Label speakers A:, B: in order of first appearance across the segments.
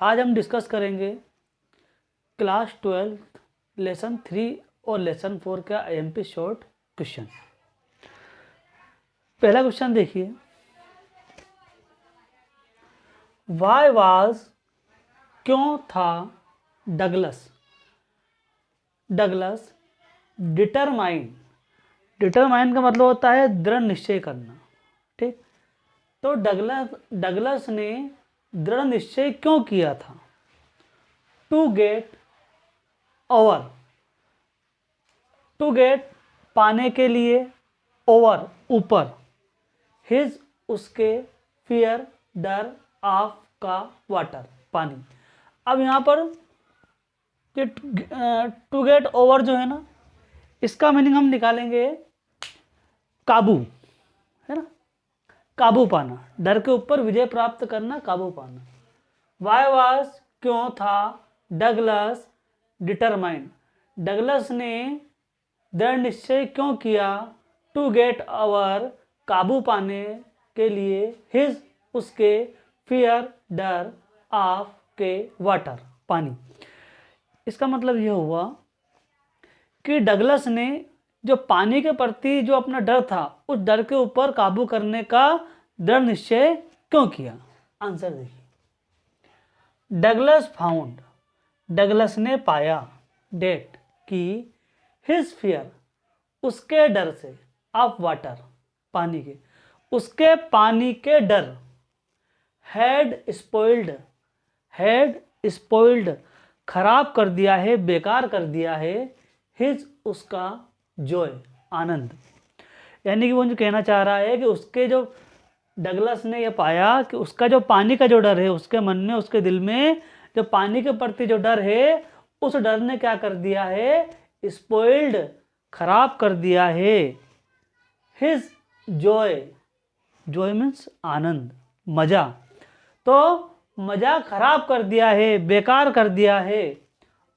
A: आज हम डिस्कस करेंगे क्लास 12 लेसन 3 और लेसन 4 का IMP शॉर्ट क्वेश्चन। पहला क्वेश्चन देखिए, वाई वाज क्यों था डगलस डिटरमाइन। डिटरमाइन का मतलब होता है दृढ़ निश्चय करना। ठीक, तो डगलस ने दृढ़ निश्चय क्यों किया था? टू गेट पाने के लिए, ओवर ऊपर, हिज उसके, फियर डर, ऑफ का वाटर पानी। अब यहाँ पर ये टू गेट ओवर जो है ना, इसका मीनिंग हम निकालेंगे काबू, है ना, काबू पाना, डर के ऊपर विजय प्राप्त करना, काबू पाना। वाई वाज क्यों था डगलस डिटरमाइंड, डगलस ने दृढ़ निश्चय क्यों किया, टू गेट ओवर काबू पाने के लिए, हिज उसके, फियर डर, ऑफ के वाटर पानी। इसका मतलब यह हुआ कि डगलस ने जो पानी के प्रति जो अपना डर था, उस डर के ऊपर काबू करने का दृढ़ निश्चय क्यों किया। आंसर देखिए, डगलस फाउंड, डगलस ने पाया, डेट की, हिज फियर उसके डर से, ऑफ वाटर पानी के, उसके पानी के डर, हैड स्पॉइल्ड खराब कर दिया है, बेकार कर दिया है, हिज उसका, जॉय आनंद। यानी कि वो जो कहना चाह रहा है कि उसके जो डगलस ने यह पाया कि उसका जो पानी का जो डर है, उसके मन में, उसके दिल में जो पानी के प्रति जो डर है, उस डर ने क्या कर दिया है, स्पॉइल्ड खराब कर दिया है, हिज जॉय मीन्स आनंद, मजा, तो मजा खराब कर दिया है, बेकार कर दिया है,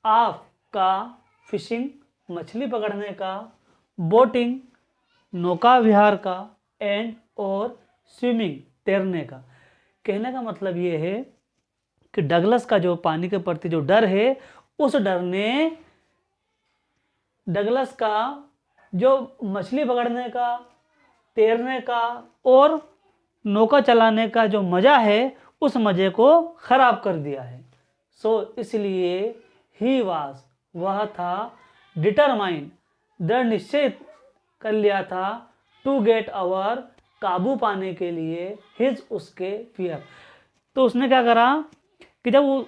A: ऑफ का फिशिंग मछली पकड़ने का, बोटिंग नौका विहार का, एंड और स्विमिंग तैरने का। कहने का मतलब ये है कि डगलस का जो पानी के प्रति जो डर है, उस डर ने डगलस का जो मछली पकड़ने का, तैरने का और नौका चलाने का जो मजा है, उस मजे को खराब कर दिया है। सो इसलिए ही वाज वह था, डिटरमाइन दृढ़ निश्चय कर लिया था, टू गेट ओवर काबू पाने के लिए, हिज उसके, फियर। तो उसने क्या करा कि जब वो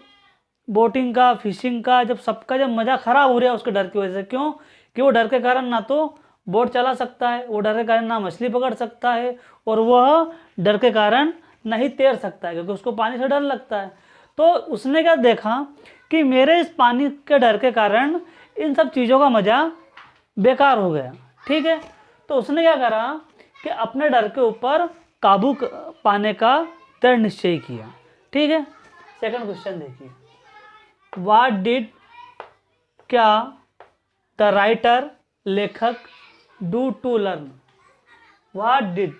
A: बोटिंग का, फिशिंग का, जब सबका जब मज़ा खराब हो रहा है उसके डर की वजह से, क्यों कि वो डर के कारण ना तो बोट चला सकता है, वो डर के कारण ना मछली पकड़ सकता है, और वह डर के कारण नहीं तैर सकता है क्योंकि उसको पानी से डर लगता है। तो उसने क्या देखा कि मेरे इस पानी के डर के कारण इन सब चीज़ों का मज़ा बेकार हो गया। ठीक है, तो उसने क्या करा कि अपने डर के ऊपर काबू पाने का दृढ़ निश्चय किया। ठीक है, सेकंड क्वेश्चन देखिए, व्हाट डिड, क्या, द राइटर लेखक, do to learn. What did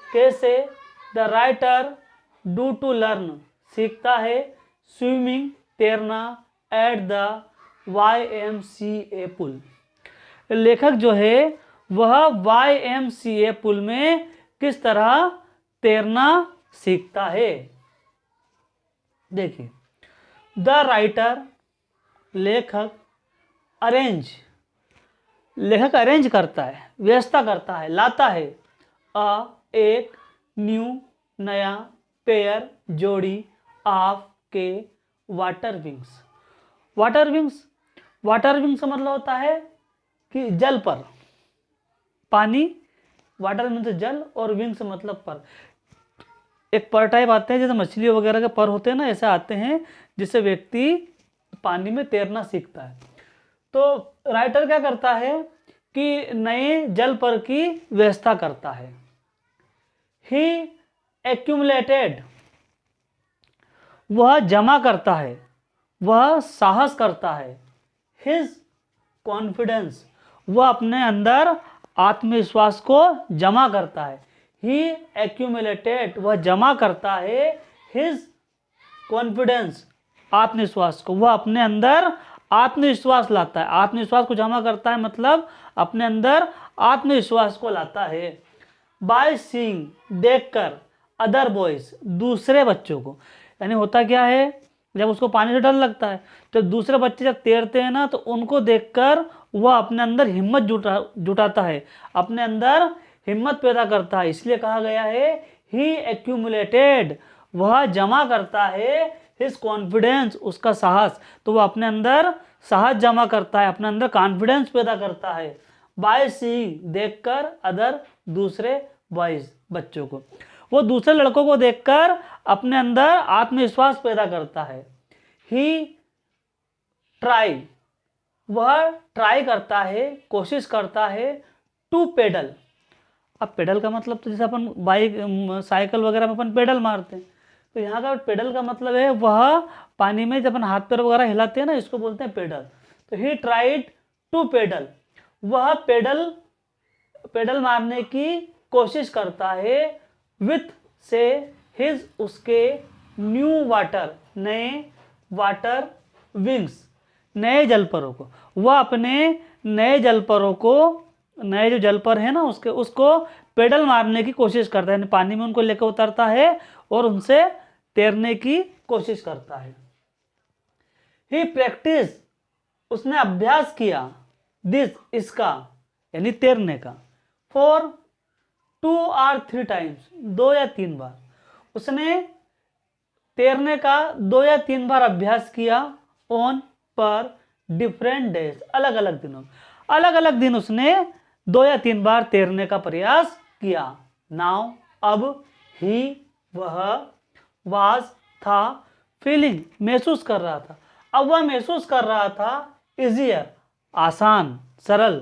A: कैसे, the writer do to learn सीखता है, स्विमिंग तैरना, एट द YMCA पुल। लेखक जो है वह YMCA पुल में किस तरह तैरना सीखता है। देखिए, द राइटर लेखक, अरेंज लेखक अरेंज करता है, व्यवस्था करता है, लाता है, एक, न्यू नया, पेयर जोड़ी, ऑफ के, वाटर विंग्स। वाटर विंग्स का मतलब होता है कि जल पर, पानी, वाटर मीन्स जल, और विंग्स मतलब पर। एक पर टाइप आते हैं जैसे मछली वगैरह के पर होते हैं ना, ऐसे आते हैं जिससे व्यक्ति पानी में तैरना सीखता है। तो राइटर क्या करता है कि नए जल पर की व्यवस्था करता है। ही एक्यूमुलेटेड, वह जमा करता है, वह साहस करता है, हिज कॉन्फिडेंस, वह अपने अंदर आत्मविश्वास को जमा करता है। ही एक्यूमुलेटेड, वह जमा करता है, हिज कॉन्फिडेंस, आत्मविश्वास को, वह अपने अंदर आत्मविश्वास लाता है। आत्मविश्वास को जमा करता है मतलब अपने अंदर आत्मविश्वास को लाता है। बाय सीइंग, देखकर, अदर बॉयज, दूसरे बच्चों को, यानी होता क्या है, जब उसको पानी से डर लगता है तो दूसरे बच्चे जब तैरते हैं ना तो उनको देखकर वह अपने अंदर हिम्मत जुटाता है, अपने अंदर हिम्मत पैदा करता है। इसलिए कहा गया है ही एक्यूमुलेटेड, वह जमा करता है हिज कॉन्फिडेंस, उसका साहस, तो वह अपने अंदर साहस जमा करता है, अपने अंदर कॉन्फिडेंस पैदा करता है। बाय सीइंग, देखकर, अदर, दूसरे, बॉयज, बच्चों को, वो दूसरे लड़कों को देखकर अपने अंदर आत्मविश्वास पैदा करता है। ही ट्राई, वह ट्राई करता है, कोशिश करता है, टू पेडल। अब पेडल का मतलब तो जैसे अपन बाइक साइकिल वगैरह में अपन पेडल मारते हैं, तो यहाँ का पेडल का मतलब है वह पानी में जब अपन हाथ पैर वगैरह हिलाते हैं ना, इसको बोलते हैं पेडल। तो ही ट्राइड टू पेडल, वह पेडल मारने की कोशिश करता है, विथ से हिज, उसके, न्यू वाटर, नए, वाटर विंग्स, नए जलपरों को, वह अपने नए जलपरों को, नए जो जलपर है ना उसको पेडल मारने की कोशिश करता है, पानी में उनको लेकर उतरता है और उनसे तैरने की कोशिश करता है। ही प्रैक्टिस, उसने अभ्यास किया, दिस, इसका, यानी तैरने का, फॉर 2 or 3 टाइम्स, 2 या 3 बार उसने तैरने का 2 या 3 बार अभ्यास किया, ऑन, पर, डिफरेंट डेज, अलग अलग दिनों, अलग अलग दिन उसने 2 या 3 बार तैरने का प्रयास किया। नाउ, अब, ही, वह, वाज, था, फीलिंग, महसूस कर रहा था, अब वह महसूस कर रहा था, इजियर, आसान, सरल,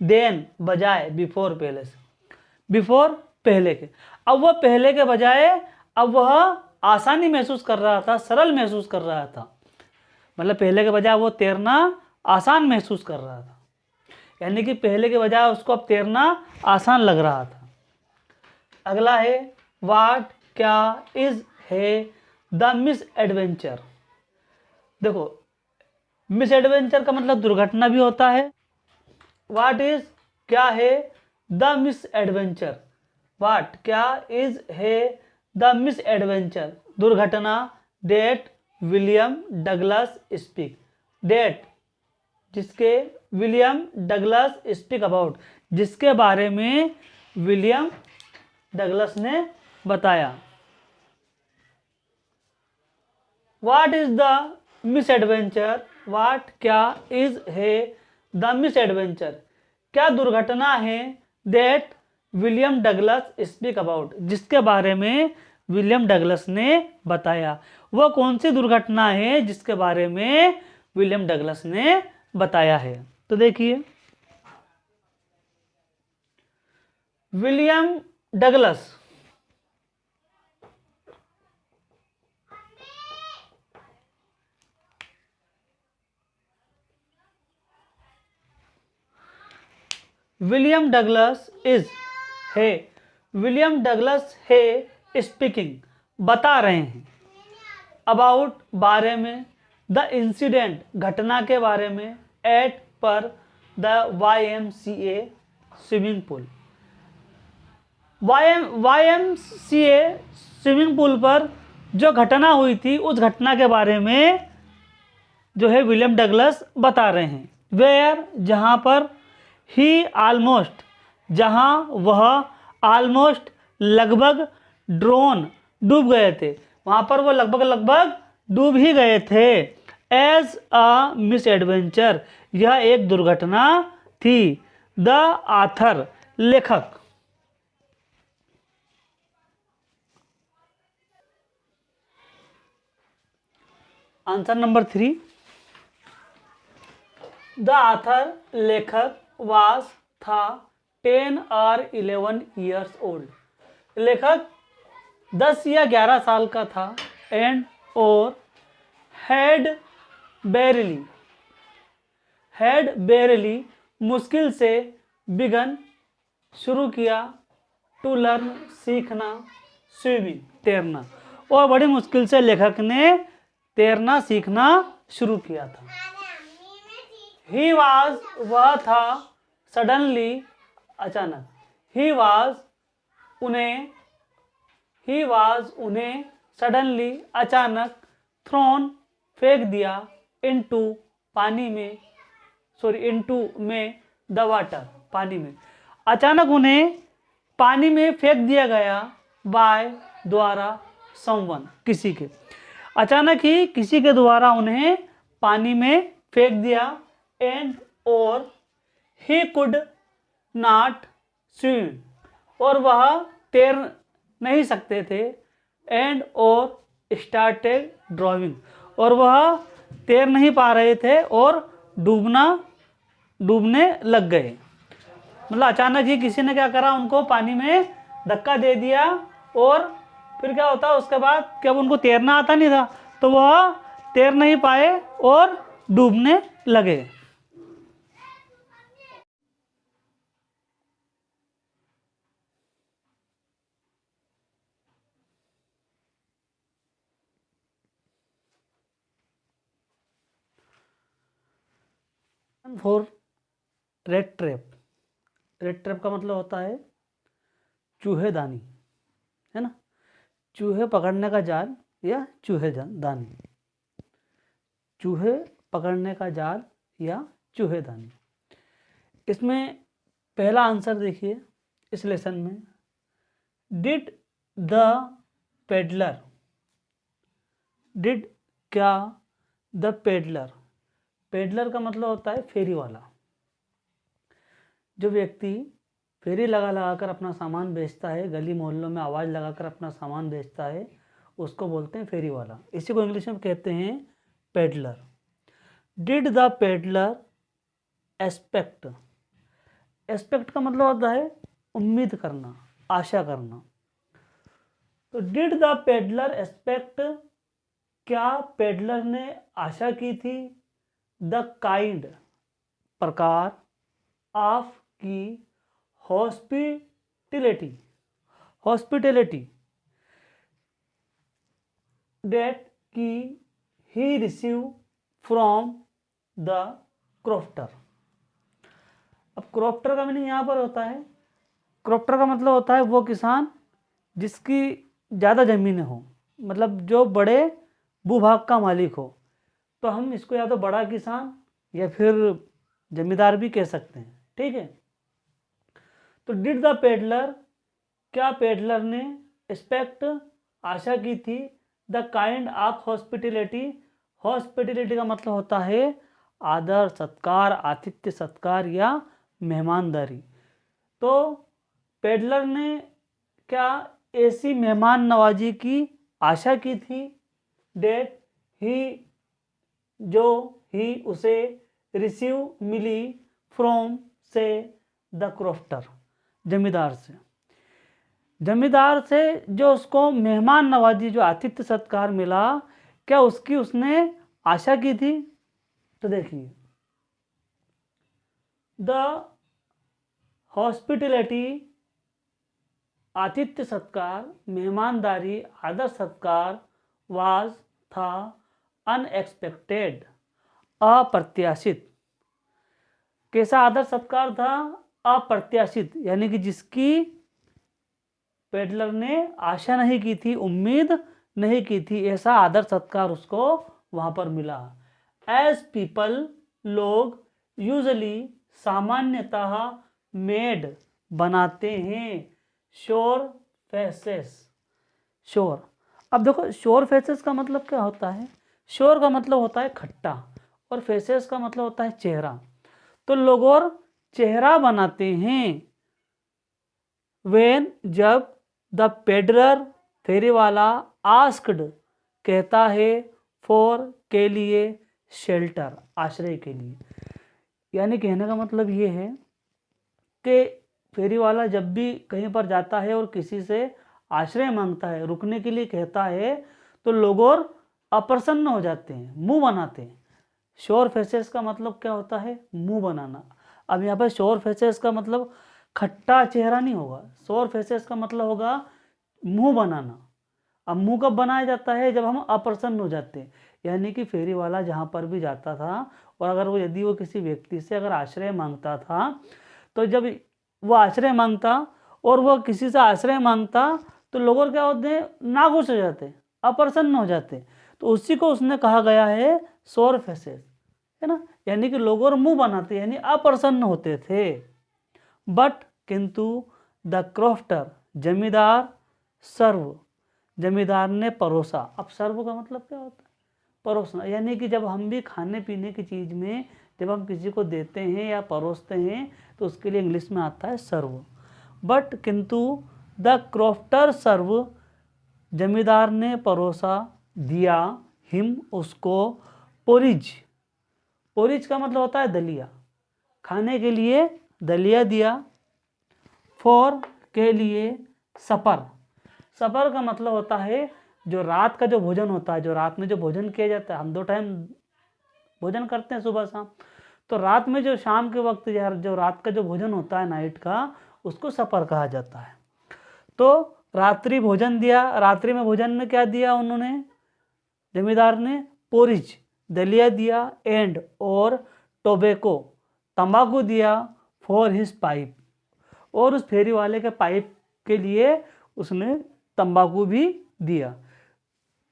A: देन, बजाय, बिफोर, पहले से, बिफोर, पहले के, अब वह पहले के बजाय अब वह आसानी महसूस कर रहा था, सरल महसूस कर रहा था, मतलब पहले के बजाय वो तैरना आसान महसूस कर रहा था, यानी कि पहले के बजाय उसको अब तैरना आसान लग रहा था। अगला है वाट, क्या, इज, है, द मिस एडवेंचर। देखो मिस एडवेंचर का मतलब दुर्घटना भी होता है। वाट इज, क्या है, द मिस एडवेंचर, वाट, क्या, इज, है, द मिस एडवेंचर, दुर्घटना, that, William Douglas speak, that, जिसके, विलियम डगलस स्पीक अबाउट, जिसके बारे में विलियम डगलस ने बताया। What is the misadventure, what, क्या, इज, है, द मिस एडवेंचर, क्या दुर्घटना है, that William Douglas speak about, जिसके बारे में विलियम डगलस ने बताया। वह कौन सी दुर्घटना है जिसके बारे में विलियम डगलस ने बताया है? तो देखिए, विलियम डगलस विलियम डगलस है स्पीकिंग, बता रहे हैं, अबाउट, बारे में, द इंसिडेंट, घटना के बारे में, एट, पर, the YMCA swimming pool, YMCA swimming pool पर जो घटना हुई थी उस घटना के बारे में जो है विलियम डगलस बता रहे हैं। वेयर, जहाँ पर, ही ऑलमोस्ट, जहाँ वह, ऑलमोस्ट, लगभग, ड्रोन, डूब गए थे, वहाँ पर वो लगभग डूब ही गए थे। एज अ मिस एडवेंचर, यह एक दुर्घटना थी। द आथर, लेखक। आंसर नंबर 3, द आथर, लेखक, वाज, था 10 or 11 years old, लेखक 10 या 11 साल का था। एंड, और, हैड बेरली, मुश्किल से, बिगन, शुरू किया, टू लर्न, सीखना, स्विमिंग, तैरना, और बड़ी मुश्किल से लेखक ने तैरना सीखना शुरू किया था। ही वाज, वह था, सडनली, अचानक, ही वाज, उन्हें सडनली, अचानक, थ्रोन, फेंक दिया, इनटू, पानी में, इनटू में, द वाटर, पानी में, अचानक उन्हें पानी में फेंक दिया गया, बाय, द्वारा, समवन, किसी के, अचानक ही किसी के द्वारा उन्हें पानी में फेंक दिया, एंड, और, ही कुड नॉट स्विम, और वह तैर नहीं सकते थे, एंड, और, स्टार्टेड ड्राइविंग, और वह तैर नहीं पा रहे थे और डूबने लग गए। मतलब अचानक ही किसी ने क्या करा, उनको पानी में धक्का दे दिया, और फिर क्या होता, उसके बाद जब उनको तैरना आता नहीं था तो वह तैर नहीं पाए और डूबने लगे। For red trap, red trap का मतलब होता है चूहेदानी, है ना, चूहे पकड़ने का जाल या चूहेदानी, चूहे पकड़ने का जाल या चूहेदानी। इसमें पहला आंसर देखिए इस लेसन में, डिड द पेडलर, डिड क्या, द पेडलर, पेडलर का मतलब होता है फेरी वाला, जो व्यक्ति फेरी लगा कर अपना सामान बेचता है, गली मोहल्लों में आवाज़ लगाकर अपना सामान बेचता है, उसको बोलते हैं फेरी वाला, इसी को इंग्लिश में कहते हैं peddler. Did the peddler expect, expect का मतलब होता है उम्मीद करना, आशा करना, तो डिड द पेडलर एक्सपेक्ट, क्या पेडलर ने आशा की थी, द काइंड, प्रकार, ऑफ की, हॉस्पिटैलिटी, हॉस्पिटैलिटी, डेट की, ही रिसीव फ्रॉम द क्रॉफ्टर। अब क्रॉफ्टर का मीनिंग यहाँ पर होता है, क्रॉफ्टर का मतलब होता है वो किसान जिसकी ज़्यादा ज़मीनें हो, मतलब जो बड़े भूभाग का मालिक हो, तो हम इसको या तो बड़ा किसान या फिर जमींदार भी कह सकते हैं, ठीक है। तो डिड द पेडलर, क्या पेडलर ने, एक्सपेक्ट, आशा की थी, the kind of hospitality, hospitality का मतलब होता है आदर सत्कार, आतिथ्य सत्कार या मेहमानदारी। तो पेडलर ने क्या ऐसी मेहमान नवाजी की आशा की थी, डेट ही, जो, ही उसे, रिसीव मिली, फ्रॉम से, द क्रॉफ्टर, जमींदार से, जमींदार से जो उसको मेहमान नवाजी, जो आतिथ्य सत्कार मिला, क्या उसकी उसने आशा की थी। तो देखिए, द हॉस्पिटैलिटी, आतिथ्य सत्कार, मेहमानदारी, आदर सत्कार, वाज, था, अनएक्सपेक्टेड, अप्रत्याशित। कैसा आदर सत्कार था, अप्रत्याशित, यानी कि जिसकी पेडलर ने आशा नहीं की थी, उम्मीद नहीं की थी, ऐसा आदर सत्कार उसको वहां पर मिला। एज पीपल, लोग, यूजली, सामान्यतः, मेड, बनाते हैं, श्योर फेसेस, श्योर। अब देखो श्योर फेसेस का मतलब क्या होता है, श्योर का मतलब होता है खट्टा और फेसेस का मतलब होता है चेहरा। तो लोग और चेहरा बनाते हैं, वेन, जब, द पेडलर, फेरी वाला, आस्क्ड, कहता है, फॉर, के लिए, शेल्टर, आश्रय के लिए। यानी कहने का मतलब ये है कि फेरी वाला जब भी कहीं पर जाता है और किसी से आश्रय मांगता है, रुकने के लिए कहता है, तो लोग और अप्रसन्न हो जाते हैं, मुंह बनाते हैं। श्योर फेसेस का मतलब क्या होता है, मुंह बनाना। अब यहाँ पर श्योर फेसेस का मतलब खट्टा चेहरा नहीं होगा, श्योर फेसेस का मतलब होगा मुंह बनाना। अब मुंह कब बनाया जाता है? जब हम अप्रसन्न हो जाते हैं। यानी कि फेरी वाला जहाँ पर भी जाता था और अगर वो यदि वो किसी व्यक्ति से अगर आश्रय मांगता था, तो जब वो आश्रय मांगता और वो किसी से आश्रय मांगता तो लोग क्या होते हैं? नाखुश हो जाते, अप्रसन्न हो जाते। तो उसी को उसने कहा गया है सोर फेसेस, है ना। यानी कि लोग और मुंह बनाते यानी अप्रसन्न होते थे। बट किंतु द क्रॉफ्टर जमींदार सर्व, जमींदार ने परोसा। अब सर्व का मतलब क्या होता है? परोसना। यानी कि जब हम भी खाने पीने की चीज़ में जब हम किसी को देते हैं या परोसते हैं तो उसके लिए इंग्लिश में आता है सर्व। बट किंतु द क्रॉफ्टर सर्व, जमींदार ने परोसा दिया, हिम उसको, पोरिज। पोरिज का मतलब होता है दलिया, खाने के लिए दलिया दिया। फॉर के लिए, सपर। सपर का मतलब होता है जो रात का जो भोजन होता है, जो रात में जो भोजन किया जाता है। हम 2 टाइम भोजन करते हैं, सुबह शाम। तो रात में जो शाम के वक्त यार जो रात का जो भोजन होता है नाइट का, उसको सपर कहा जाता है। तो रात्रि भोजन दिया। रात्रि में भोजन में क्या दिया उन्होंने? जमींदार ने पोरिज दलिया दिया, एंड और टोबैको तंबाकू दिया, फॉर हिज पाइप, और उस फेरी वाले के पाइप के लिए उसने तंबाकू भी दिया।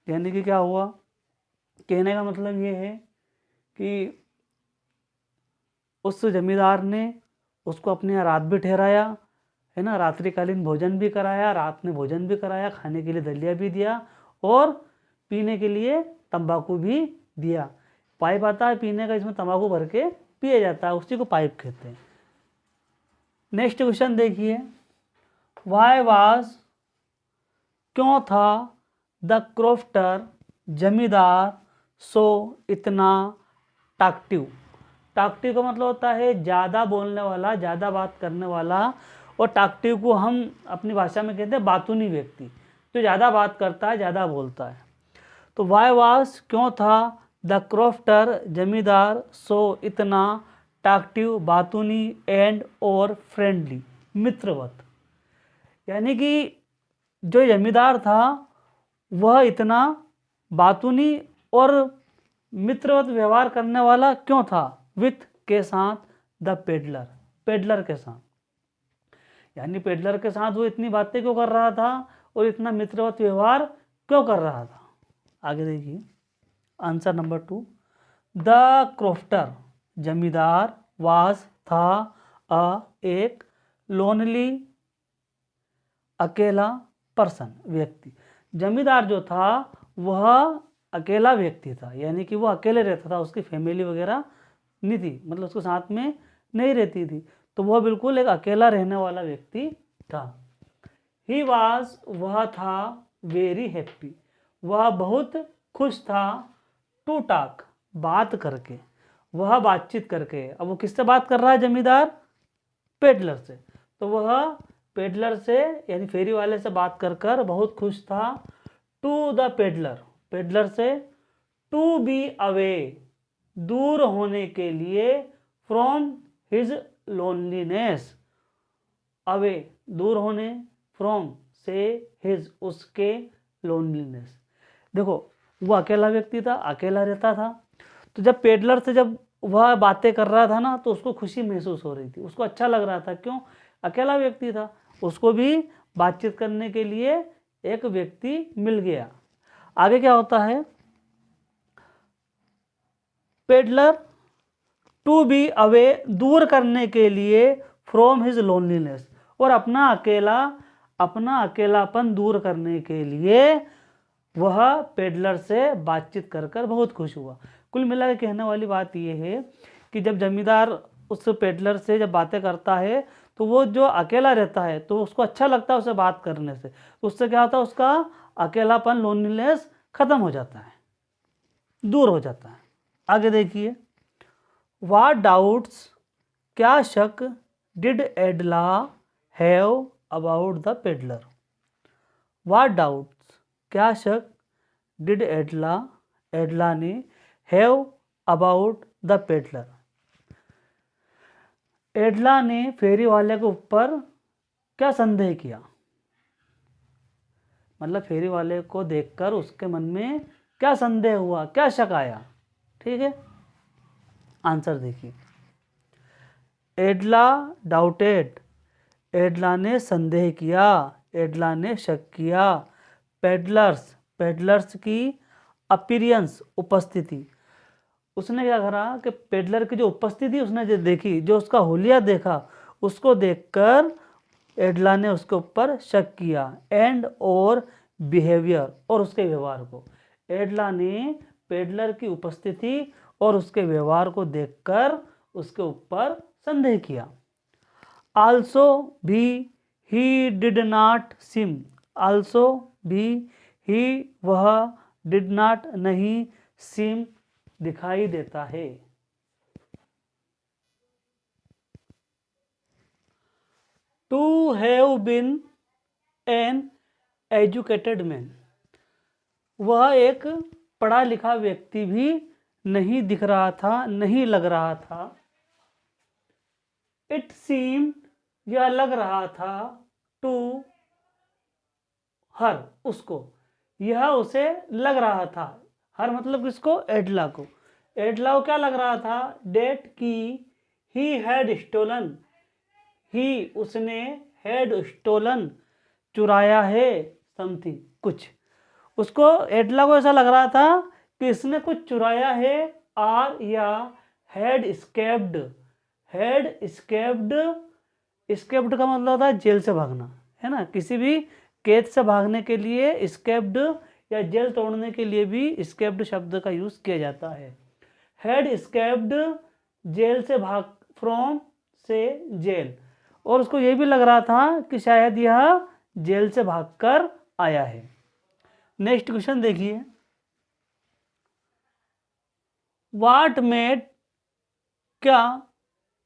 A: यानी कि क्या हुआ? कहने का मतलब ये है कि उस जमींदार ने उसको अपने यहाँ रात भी ठहराया, है ना, रात्रिकालीन भोजन भी कराया, रात में भोजन भी कराया, खाने के लिए दलिया भी दिया और पीने के लिए तंबाकू भी दिया। पाइप आता है पीने का, इसमें तंबाकू भर के पिया जाता है, उसी को पाइप कहते हैं। नेक्स्ट क्वेश्चन देखिए, वाई वाज, क्यों था, द क्रॉफ्टर जमींदार सो इतना टाक्टिव। टाक्टिव का मतलब होता है ज़्यादा बोलने वाला, ज़्यादा बात करने वाला। और टाक्टिव को हम अपनी भाषा में कहते हैं बातूनी व्यक्ति, जो ज़्यादा बात करता है, ज़्यादा बोलता है। तो वाई वाज, क्यों था, द क्रॉफ्टर जमींदार सो इतना टाक्टिव, बातूनी, एंड और फ्रेंडली, मित्रवत। यानी कि जो जमींदार था वह इतना बातूनी और मित्रवत व्यवहार करने वाला क्यों था? विथ के साथ, द पेडलर, पेडलर के साथ। यानी पेडलर के साथ वो इतनी बातें क्यों कर रहा था और इतना मित्रवत व्यवहार क्यों कर रहा था? आगे देखिए, आंसर नंबर 2, द क्रॉफ्टर जमींदार वाज था एक लोनली, अकेला पर्सन, व्यक्ति। जमींदार जो था वह अकेला व्यक्ति था, यानी कि वो अकेले रहता था, उसकी फैमिली वगैरह नहीं थी, मतलब उसके साथ में नहीं रहती थी। तो वह बिल्कुल एक अकेला रहने वाला व्यक्ति था। ही वाज, वह था, वेरी हैप्पी, वह बहुत खुश था, टू टॉक, बात करके, वह बातचीत करके। अब वो किससे बात कर रहा है जमींदार? पेडलर से। तो वह पेडलर से यानी फेरी वाले से बात कर कर बहुत खुश था। टू द पेडलर, पेडलर से, टू बी अवे, दूर होने के लिए, फ्रॉम हिज लोनलीनेस, अवे दूर होने, फ्रॉम से, हिज उसके, लोनलीनेस। देखो वो अकेला व्यक्ति था, अकेला रहता था। तो जब पेडलर से जब वह बातें कर रहा था ना तो उसको खुशी महसूस हो रही थी, उसको अच्छा लग रहा था। क्यों? अकेला व्यक्ति था, उसको भी बातचीत करने के लिए एक व्यक्ति मिल गया। आगे क्या होता है? पेडलर, टू बी अवे, दूर करने के लिए, फ्रॉम हिज लोनलीनेस, और अपना अकेलापन दूर करने के लिए वह पेडलर से बातचीत कर कर बहुत खुश हुआ। कुल मिला के कहने वाली बात यह है कि जब जमींदार उस पेडलर से जब बातें करता है तो वो जो अकेला रहता है तो उसको अच्छा लगता है उससे बात करने से। तो उससे क्या होता है? उसका अकेलापन, लोनलीनेस खत्म हो जाता है, दूर हो जाता है। आगे देखिए, व्हाट डाउट्स, क्या शक, did एडला have about the peddler. What doubts, क्या शक, डिड एडला, एडला ने, हैव अबाउट द पेडलर, एडला ने फेरी वाले के ऊपर क्या संदेह किया? मतलब फेरी वाले को देखकर उसके मन में क्या संदेह हुआ, क्या शक आया। ठीक है, आंसर देखिए। एडला डाउटेड, एडला ने संदेह किया, एडला ने शक किया। पेडलर्स, पेडलर्स की अपीरियंस, उपस्थिति, उसने क्या करा कि पेडलर की जो उपस्थिति उसने जो देखी, जो उसका हुलिया देखा, उसको देखकर एडला ने उसके ऊपर शक किया। एंड और बिहेवियर, और उसके व्यवहार को। एडला ने पेडलर की उपस्थिति और उसके व्यवहार को देखकर उसके ऊपर संदेह किया। आल्सो भी he did not SIM, also भी ही वह, डिड नॉट नहीं, सिम दिखाई देता है। To have been an educated man, वह एक पढ़ा लिखा व्यक्ति भी नहीं दिख रहा था, नहीं लग रहा था। इट सीम, यह लग रहा था, टू हर, उसको, यह उसे लग रहा था। हर मतलब किसको? एडला को। एडला को क्या लग रहा था? डेट की, ही हैड स्टोलन, ही उसने, हैड स्टोलन चुराया है, समथिंग कुछ। उसको, एडला को ऐसा लग रहा था कि इसने कुछ चुराया है, आर या had escaped, had escaped, escaped का मतलब होता है जेल से भागना, है ना। किसी भी कैद से भागने के लिए स्केप्ड, या जेल तोड़ने के लिए भी स्केप्ड शब्द का यूज किया जाता है। हैड स्केप्ड, जेल से भाग, फ्रॉम से जेल, और उसको ये भी लग रहा था कि शायद यह जेल से भागकर आया है। नेक्स्ट क्वेश्चन देखिए। व्हाट मेड, क्या,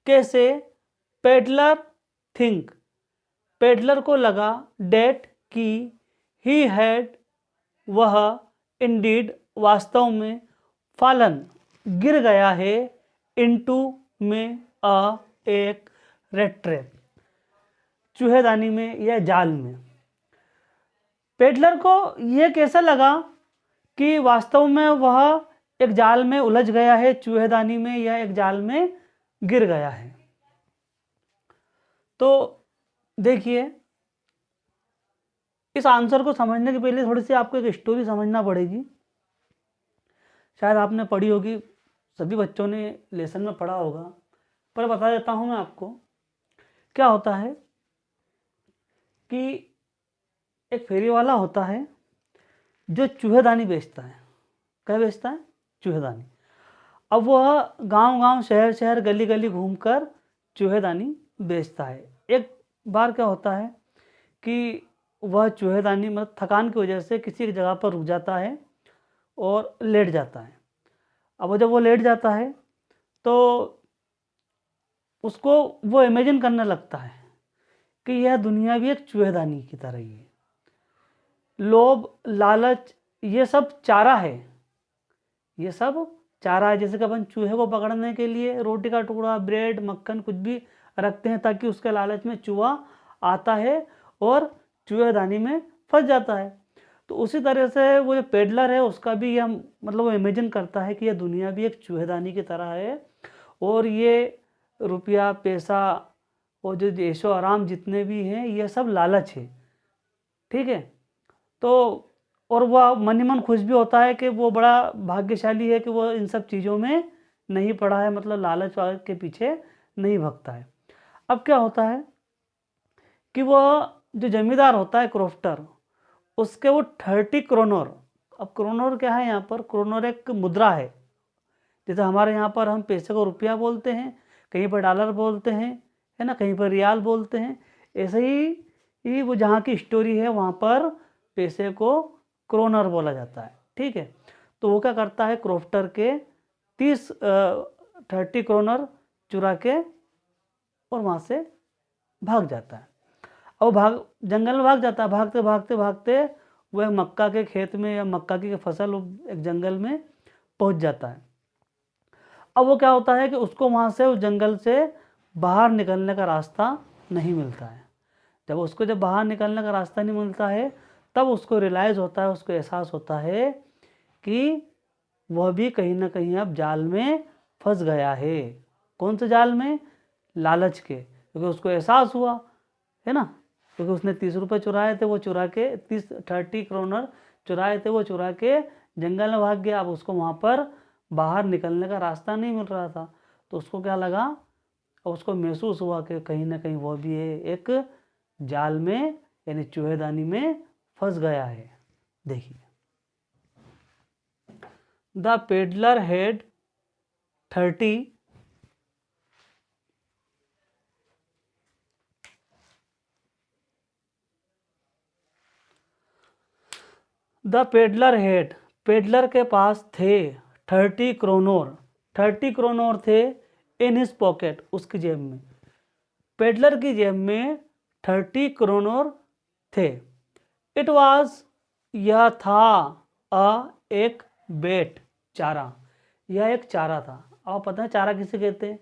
A: कैसे, पेडलर थिंक, पेडलर को लगा, डेट की, ही हैड वह, इंडीड वास्तव में, फॉलन गिर गया है, इनटू में, एक रेड ट्रैप चूहेदानी में या जाल में। पेडलर को यह कैसा लगा कि वास्तव में वह एक जाल में उलझ गया है, चूहेदानी में या एक जाल में गिर गया है। तो देखिए, इस आंसर को समझने के पहले थोड़ी सी आपको एक स्टोरी समझना पड़ेगी। शायद आपने पढ़ी होगी, सभी बच्चों ने लेसन में पढ़ा होगा, पर बता देता हूं मैं आपको। क्या होता है कि एक फेरी वाला होता है जो चूहेदानी बेचता है। क्या बेचता है? चूहेदानी। अब वह गांव-गांव, शहर-शहर, गली-गली घूमकर चूहेदानी बेचता है। एक बार क्या होता है कि वह चूहेदानी मतलब थकान की वजह से किसी एक जगह पर रुक जाता है और लेट जाता है। अब जब वो लेट जाता है तो उसको वो इमेजिन करने लगता है कि यह दुनिया भी एक चूहेदानी की तरह ही है। लोभ, लालच, ये सब चारा है, ये सब चारा है। जैसे कि अपन चूहे को पकड़ने के लिए रोटी का टुकड़ा, ब्रेड, मक्खन कुछ भी रखते हैं ताकि उसके लालच में चूहा आता है और चूहेदानी में फंस जाता है। तो उसी तरह से वो जो पेडलर है उसका भी यह मतलब वो इमेजिन करता है कि यह दुनिया भी एक चूहेदानी की तरह है और ये रुपया, पैसा और जो ऐशो आराम जितने भी हैं ये सब लालच है। ठीक है, तो और वह मन ही मन खुश भी होता है कि वो बड़ा भाग्यशाली है कि वो इन सब चीज़ों में नहीं पड़ा है, मतलब लालच के पीछे नहीं भगता है। अब क्या होता है कि वह जो जमींदार होता है, क्रोफ्टर, उसके वो 30 क्रोनर। अब क्रोनर क्या है? यहाँ पर क्रोनर एक मुद्रा है। जैसे हमारे यहाँ पर हम पैसे को रुपया बोलते हैं, कहीं पर डॉलर बोलते हैं, है ना, कहीं पर रियाल बोलते हैं। ऐसे ही वो जहाँ की स्टोरी है वहाँ पर पैसे को क्रोनर बोला जाता है। ठीक है, तो वो क्या करता है, क्रोफ्टर के 30 क्रोनर चुरा के और वहाँ से भाग जाता है। और जंगल में भाग जाता है। भागते भागते भागते वह मक्का के खेत में या मक्का की फसल एक जंगल में पहुँच जाता है। अब वो क्या होता है कि उसको वहाँ से, उस जंगल से बाहर निकलने का रास्ता नहीं मिलता है। जब बाहर निकलने का रास्ता नहीं मिलता है तब उसको रियलाइज़ होता है, उसको एहसास होता है कि वह भी कहीं ना कहीं अब जाल में फंस गया है। कौन से जाल में? लालच के, क्योंकि उसको एहसास हुआ है ना, क्योंकि उसने 30 रुपये चुराए थे, वो चुरा के 30 क्रोनर चुराए थे, वो चुरा के जंगल में भाग गया। अब उसको वहाँ पर बाहर निकलने का रास्ता नहीं मिल रहा था, तो उसको क्या लगा, उसको महसूस हुआ कि कहीं ना कहीं वो भी एक जाल में यानी चूहेदानी में फंस गया है। देखिए, the peddler had 30 the peddler head, peddler के पास थे 30 क्रोनोर, 30 क्रोनोर थे इन हिज पॉकेट, उसकी जेब में। पेडलर की जेब में 30 क्रोनोर थे। इट वाज, यह था, एक बेट, चारा, यह एक चारा था। आप पता है चारा किसे कहते हैं?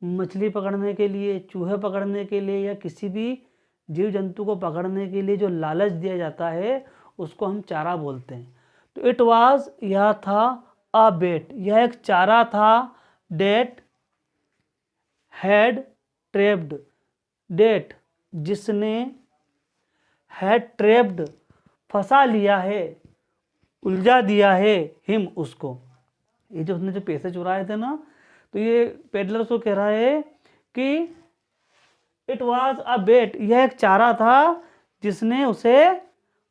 A: मछली पकड़ने के लिए, चूहे पकड़ने के लिए, या किसी भी जीव जंतु को पकड़ने के लिए जो लालच दिया जाता है उसको हम चारा बोलते हैं। तो इट वाज, यह था, अ बेट, यह एक चारा था, डेट हैड ट्रेप्ड, डेट जिसने, हैड ट्रेप्ड फंसा लिया है, उलझा दिया है, हिम उसको। ये जो उसने जो पैसे चुराए थे ना, तो ये पेडलर को कह रहा है कि इट वॉज अ बेट, यह एक चारा था जिसने उसे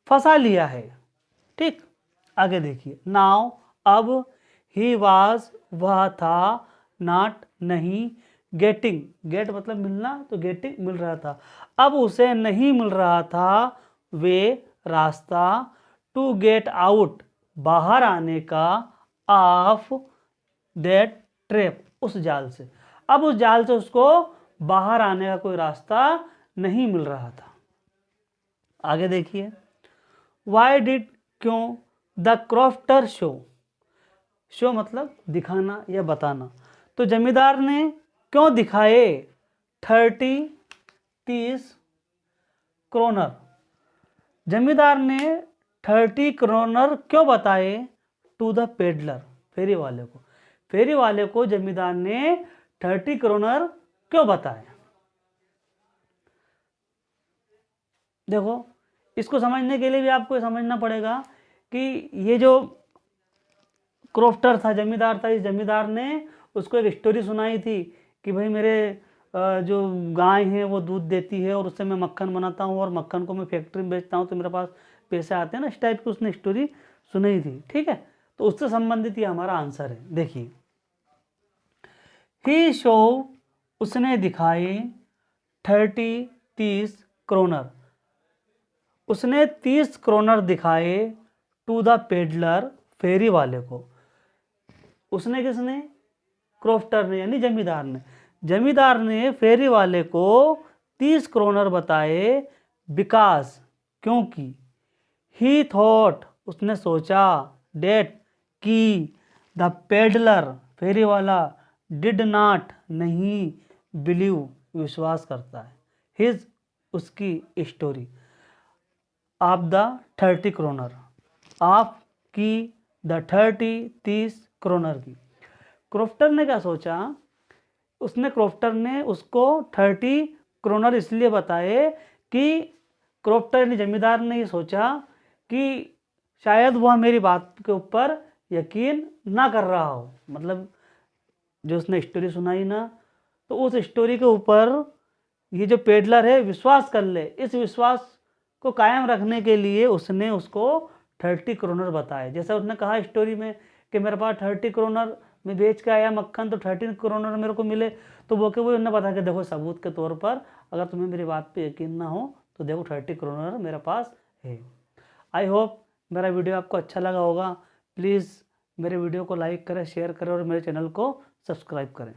A: फंसा लिया है। ठीक, आगे देखिए, नाउ, अब, ही वॉज, वह था, नॉट, नहीं, गेटिंग, गेट मतलब मिलना, तो गेटिंग मिल रहा था, अब उसे नहीं मिल रहा था, वे, रास्ता, टू गेट आउट, बाहर आने का, ऑफ दैट ट्रैप, उस जाल से। अब उस जाल से उसको बाहर आने का कोई रास्ता नहीं मिल रहा था। आगे देखिए, वाई डिड, क्यों, द क्रॉफ्टर शो, शो मतलब दिखाना या बताना, तो जमींदार ने क्यों दिखाए 30 क्रोनर, जमींदार ने 30 क्रोनर क्यों बताए टू द पेडलर, फेरी वाले को, फेरी वाले को जमींदार ने 30 क्रोनर क्यों बताए। देखो, इसको समझने के लिए भी आपको समझना पड़ेगा कि ये जो क्रॉफ्टर था, जमींदार था, इस जमींदार ने उसको एक स्टोरी सुनाई थी कि भाई मेरे जो गाय हैं वो दूध देती है और उससे मैं मक्खन बनाता हूँ और मक्खन को मैं फैक्ट्री में बेचता हूँ तो मेरे पास पैसे आते हैं ना, इस टाइप की उसने स्टोरी सुनाई थी। ठीक है, तो उससे संबंधित ये हमारा आंसर है। देखिए, ही शो, उसने दिखाए 30 क्रोनर, उसने 30 क्रोनर दिखाए टू द पेडलर, फेरी वाले को। उसने किसने? क्रॉफ्टर ने, यानी जमींदार ने। जमींदार ने फेरी वाले को 30 क्रोनर बताए, बिकॉज, क्योंकि, ही थॉट, उसने सोचा, डेट, कि, द पेडलर, फेरी वाला, डिड नॉट, नहीं, बिलीव, विश्वास करता है, हिज, उसकी story, of the 30 kroner, of की, द 30 क्रोनर की। क्रॉफ्टर ने क्या सोचा, उसने, क्रॉफ्टर ने उसको 30 क्रोनर इसलिए बताए कि क्रॉफ्टर यानी जमींदार ने ये सोचा कि शायद वह मेरी बात के ऊपर यकीन ना कर रहा हो, मतलब जो उसने स्टोरी सुनाई ना, तो उस स्टोरी के ऊपर ये जो पेडलर है विश्वास कर ले। इस विश्वास को कायम रखने के लिए उसने उसको 30 क्रोनर बताए। जैसे उसने कहा स्टोरी में कि मेरे पास 30 क्रोनर में बेच के आया मक्खन, तो 30 क्रोनर मेरे को मिले, तो वो उन्होंने बता के देखो सबूत के तौर पर अगर तुम्हें मेरी बात पे यकीन ना हो तो देखो 30 क्रोनर मेरे पास है। आई होप मेरा वीडियो आपको अच्छा लगा होगा। प्लीज़ मेरे वीडियो को लाइक करें, शेयर करें और मेरे चैनल को सब्सक्राइब करें।